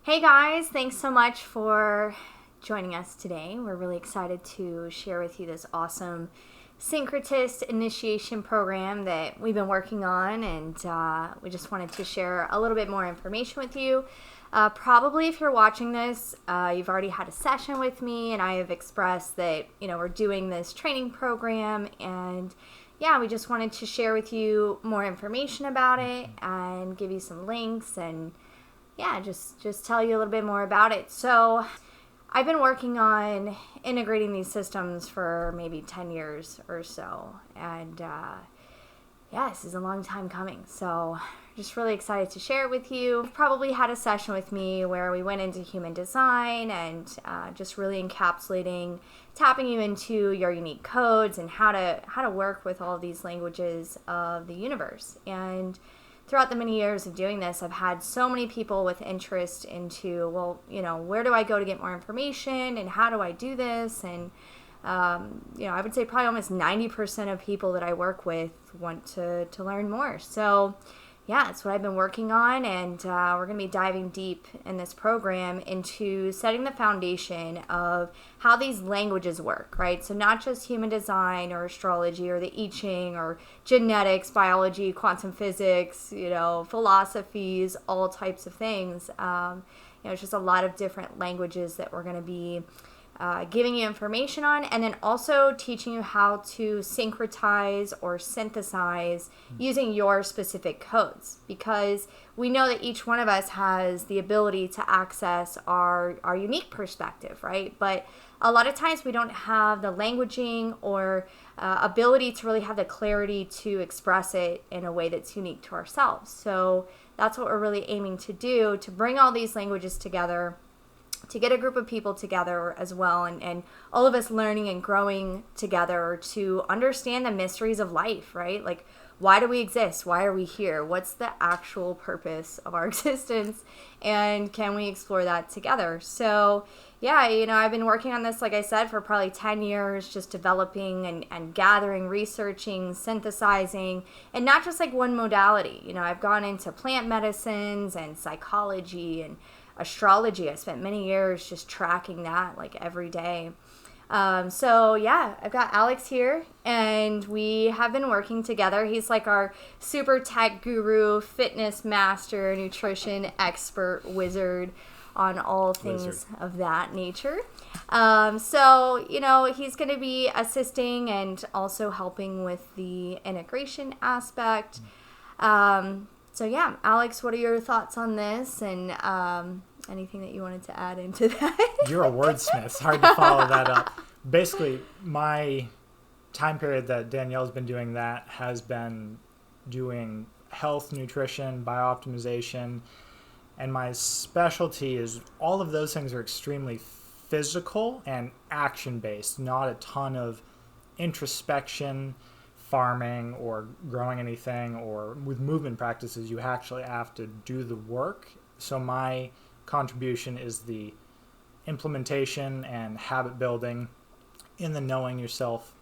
Hey guys, thanks so much for joining us today. We're really excited to share with you this awesome SYNCRETIST initiation program that we've been working on, and we just wanted to share a little bit more information with you. Probably if you're watching this, you've already had a session with me, and I have expressed that, we're doing this training program, and we just wanted to share with you more information about it and give you some links and just tell you a little bit more about it. So I've been working on integrating these systems for maybe 10 years or so. And this is a long time coming. So just really excited to share it with you. You've probably had a session with me where we went into human design and just really encapsulating, tapping you into your unique codes and how to work with all of these languages of the universe. And throughout the many years of doing this, I've had so many people with interest into, where do I go to get more information and how do I do this? And, I would say probably almost 90% of people that I work with want to learn more. So that's what I've been working on, and we're going to be diving deep in this program into setting the foundation of how these languages work, right? So not just human design or astrology or the I Ching or genetics, biology, quantum physics, philosophies, all types of things. It's just a lot of different languages that we're going to be giving you information on, and then also teaching you how to syncretize or synthesize using your specific codes, because we know that each one of us has the ability to access our unique perspective, right? But a lot of times we don't have the languaging or ability to really have the clarity to express it in a way that's unique to ourselves. So that's what we're really aiming to do, to bring all these languages together, to get a group of people together as well, and all of us learning and growing together to understand the mysteries of life, right? Like, why do we exist? Why are we here? What's the actual purpose of our existence? And can we explore that together? So, I've been working on this, like I said, for probably 10 years, just developing and gathering, researching, synthesizing, and not just like one modality. I've gone into plant medicines and psychology and astrology. I spent many years just tracking that like every day. I've got Alex here, and we have been working together. He's like our super tech guru, fitness master, nutrition expert, wizard on all things of that nature. He's going to be assisting and also helping with the integration aspect. Alex, what are your thoughts on this, and anything that you wanted to add into that? You're a wordsmith. It's hard to follow that up. Basically, my time period that Danielle's been doing that has been doing health, nutrition, biooptimization, and my specialty is all of those things are extremely physical and action-based, not a ton of introspection, farming or growing anything, or with movement practices you actually have to do the work. So my contribution is the implementation and habit building in the knowing yourself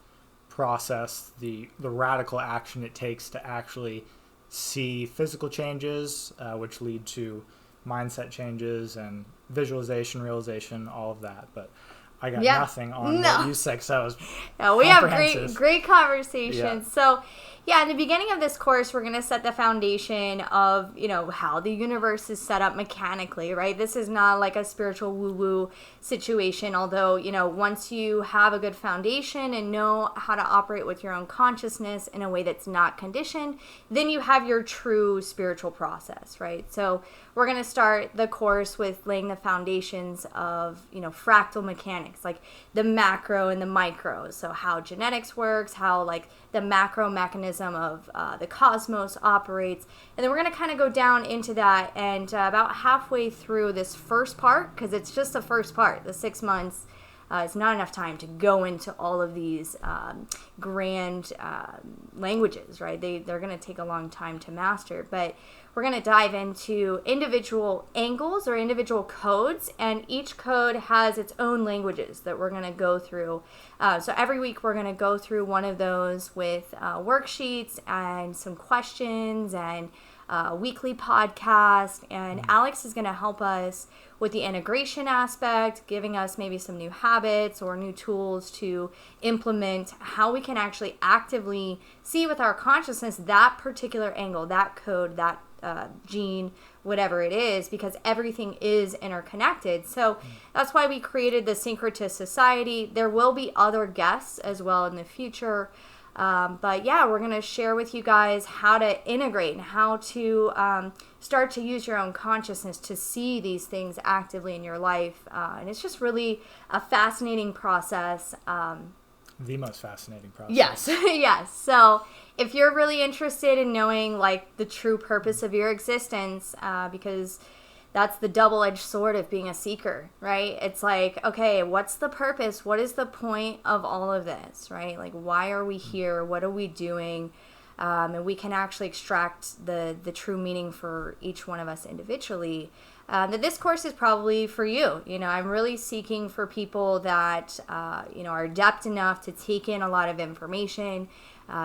process, the radical action it takes to actually see physical changes, which lead to mindset changes and visualization, realization, all of that. But I got nothing on what you said, so we have great conversations. Yeah. So, in the beginning of this course, we're going to set the foundation of, how the universe is set up mechanically, right? This is not like a spiritual woo-woo situation, although, once you have a good foundation and know how to operate with your own consciousness in a way that's not conditioned, then you have your true spiritual process, right? So we're going to start the course with laying the foundations of, fractal mechanics, like the macro and the micro. So how genetics works, how like the macro mechanism of the cosmos operates. And then we're going to kind of go down into that, and about halfway through this first part, because it's just the first part, the 6 months, it's not enough time to go into all of these grand languages, right? They're going to take a long time to master, but we're going to dive into individual angles or individual codes, and each code has its own languages that we're going to go through. So every week we're going to go through one of those with worksheets and some questions and weekly podcast, and Alex is going to help us with the integration aspect, giving us maybe some new habits or new tools to implement how we can actually actively see with our consciousness that particular angle, that code, that gene, whatever it is, because everything is interconnected. So that's why we created the Syncretist Society. There will be other guests as well in the future. But yeah, we're going to share with you guys how to integrate and how to start to use your own consciousness to see these things actively in your life. And it's just really a fascinating process. The most fascinating process. Yes, yes. So if you're really interested in knowing like the true purpose of your existence, because that's the double-edged sword of being a seeker, right? It's like, okay, what's the purpose? What is the point of all of this, right? Like, why are we here? What are we doing? And we can actually extract the true meaning for each one of us individually. That this course is probably for you. You know, I'm really seeking for people that, are adept enough to take in a lot of information.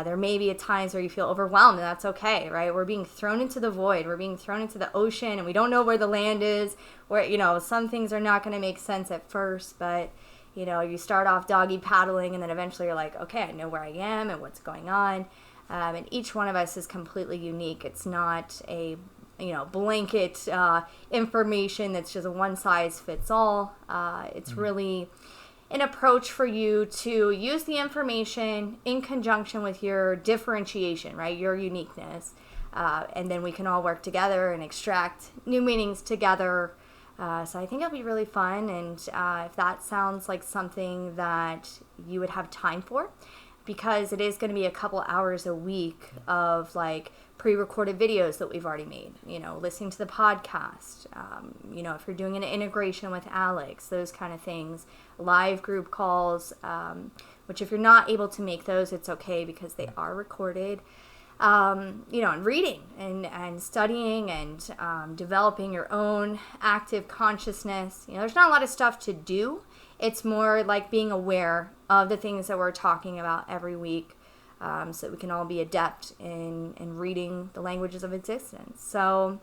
There may be at times where you feel overwhelmed, and that's okay, right? We're being thrown into the void. We're being thrown into the ocean, and we don't know where the land is, where, some things are not going to make sense at first, but, you start off doggy paddling, and then eventually you're like, okay, I know where I am and what's going on. And each one of us is completely unique. It's not a blanket information that's just a one size fits all. It's really an approach for you to use the information in conjunction with your differentiation, right? Your uniqueness. And then we can all work together and extract new meanings together. So I think it'll be really fun. And if that sounds like something that you would have time for, because it is going to be a couple hours a week of like pre-recorded videos that we've already made, listening to the podcast, if you're doing an integration with Alex, those kind of things, live group calls, which if you're not able to make those, it's okay because they are recorded, and reading and studying and developing your own active consciousness. There's not a lot of stuff to do. It's more like being aware of the things that we're talking about every week, so that we can all be adept in reading the languages of existence. So,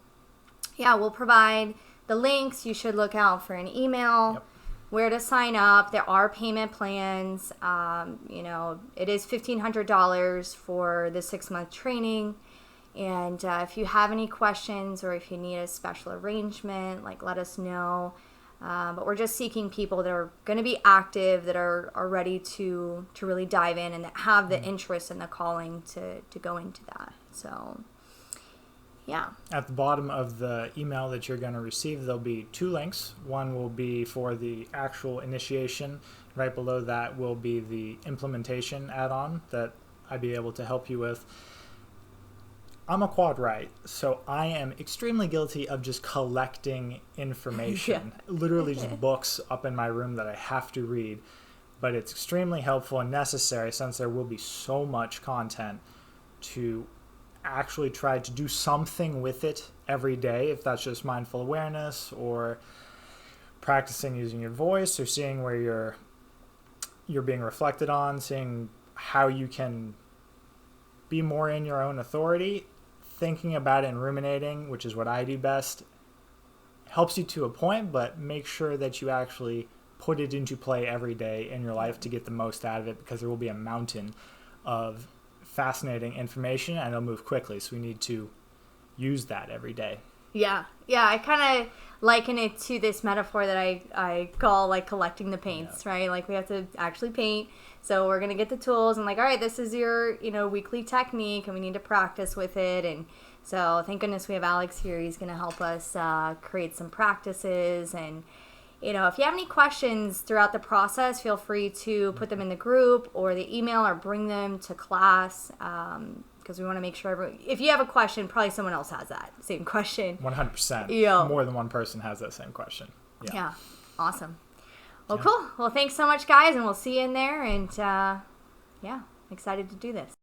yeah, we'll provide the links. You should look out for an email, where to sign up. There are payment plans. It is $1,500 for the 6-month training. And if you have any questions or if you need a special arrangement, let us know. But we're just seeking people that are going to be active, that are ready to really dive in and that have the interest and the calling to go into that. So, yeah. At the bottom of the email that you're going to receive, there'll be 2 links. One will be for the actual initiation. Right below that will be the implementation add-on that I'd be able to help you with. I'm a quad right, so I am extremely guilty of just collecting information. Literally just books up in my room that I have to read. But it's extremely helpful and necessary, since there will be so much content, to actually try to do something with it every day, if that's just mindful awareness or practicing using your voice or seeing where you're being reflected on, seeing how you can be more in your own authority. Thinking about it and ruminating, which is what I do best, helps you to a point, but make sure that you actually put it into play every day in your life to get the most out of it, because there will be a mountain of fascinating information and it'll move quickly. So we need to use that every day. Yeah. I kind of liken it to this metaphor that I call like collecting the paints, right? Like we have to actually paint. So we're going to get the tools and all right, this is your, weekly technique and we need to practice with it. And so thank goodness we have Alex here. He's going to help us create some practices. And, if you have any questions throughout the process, feel free to put them in the group or the email or bring them to class. Because we want to make sure if you have a question, probably someone else has that same question. 100%. More than one person has that same question. Yeah. Awesome. Well, cool. Well, thanks so much, guys, and we'll see you in there. And, excited to do this.